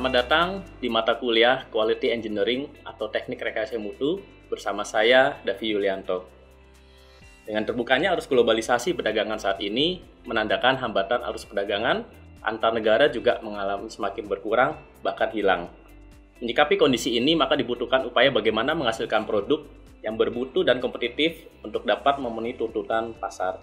Selamat datang di mata kuliah Quality Engineering atau Teknik Rekayasa Mutu bersama saya, Davi Yulianto. Dengan terbukanya arus globalisasi perdagangan saat ini menandakan hambatan arus perdagangan antar negara juga mengalami semakin berkurang, bahkan hilang. Menyikapi kondisi ini, maka dibutuhkan upaya bagaimana menghasilkan produk yang bermutu dan kompetitif untuk dapat memenuhi tuntutan pasar.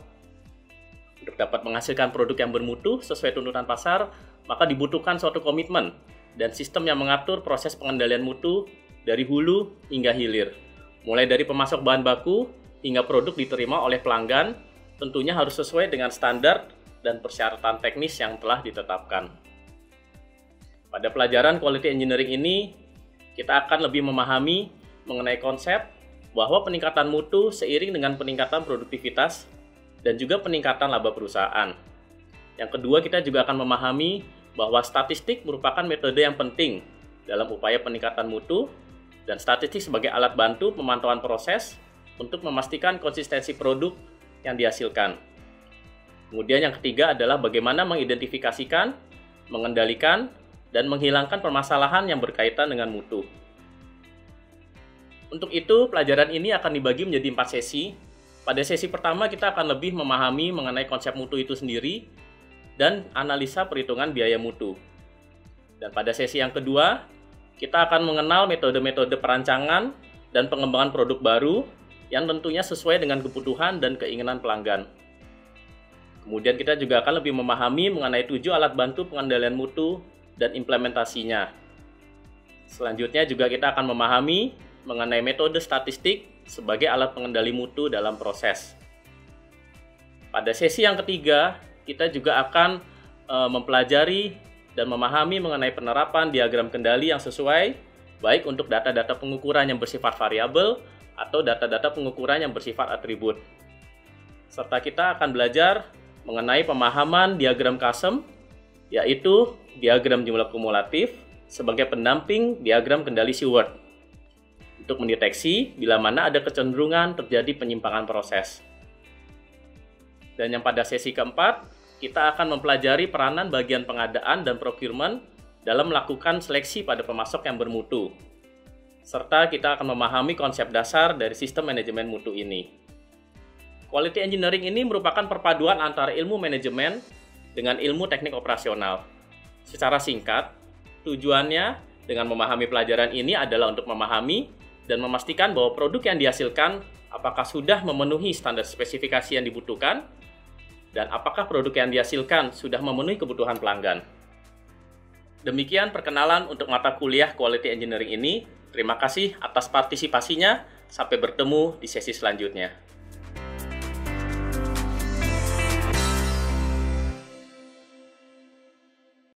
Untuk dapat menghasilkan produk yang bermutu sesuai tuntutan pasar, maka dibutuhkan suatu komitmen dan sistem yang mengatur proses pengendalian mutu dari hulu hingga hilir. Mulai dari pemasok bahan baku hingga produk diterima oleh pelanggan, tentunya harus sesuai dengan standar dan persyaratan teknis yang telah ditetapkan. Pada pelajaran Quality Engineering ini, kita akan lebih memahami mengenai konsep bahwa peningkatan mutu seiring dengan peningkatan produktivitas dan juga peningkatan laba perusahaan. Yang kedua, kita juga akan memahami bahwa statistik merupakan metode yang penting dalam upaya peningkatan mutu dan statistik sebagai alat bantu pemantauan proses untuk memastikan konsistensi produk yang dihasilkan. Kemudian yang ketiga adalah bagaimana mengidentifikasikan, mengendalikan, dan menghilangkan permasalahan yang berkaitan dengan mutu. Untuk itu, pelajaran ini akan dibagi menjadi 4 sesi. Pada sesi pertama, kita akan lebih memahami mengenai konsep mutu itu sendiri dan analisa perhitungan biaya mutu. Dan pada sesi yang kedua, kita akan mengenal metode-metode perancangan dan pengembangan produk baru yang tentunya sesuai dengan kebutuhan dan keinginan pelanggan. Kemudian kita juga akan lebih memahami mengenai 7 alat bantu pengendalian mutu dan implementasinya. Selanjutnya juga kita akan memahami mengenai metode statistik sebagai alat pengendali mutu dalam proses. Pada sesi yang ketiga, kita juga akan mempelajari dan memahami mengenai penerapan diagram kendali yang sesuai, baik untuk data-data pengukuran yang bersifat variabel atau data-data pengukuran yang bersifat atribut. Serta kita akan belajar mengenai pemahaman diagram custom, yaitu diagram jumlah kumulatif sebagai pendamping diagram kendali Shewhart untuk mendeteksi bila mana ada kecenderungan terjadi penyimpangan proses. Dan yang pada sesi keempat, kita akan mempelajari peranan bagian pengadaan dan procurement dalam melakukan seleksi pada pemasok yang bermutu. Serta kita akan memahami konsep dasar dari sistem manajemen mutu ini. Quality Engineering ini merupakan perpaduan antara ilmu manajemen dengan ilmu teknik operasional. Secara singkat, tujuannya dengan memahami pelajaran ini adalah untuk memahami dan memastikan bahwa produk yang dihasilkan apakah sudah memenuhi standar spesifikasi yang dibutuhkan dan apakah produk yang dihasilkan sudah memenuhi kebutuhan pelanggan. Demikian perkenalan untuk mata kuliah Quality Engineering ini. Terima kasih atas partisipasinya. Sampai bertemu di sesi selanjutnya.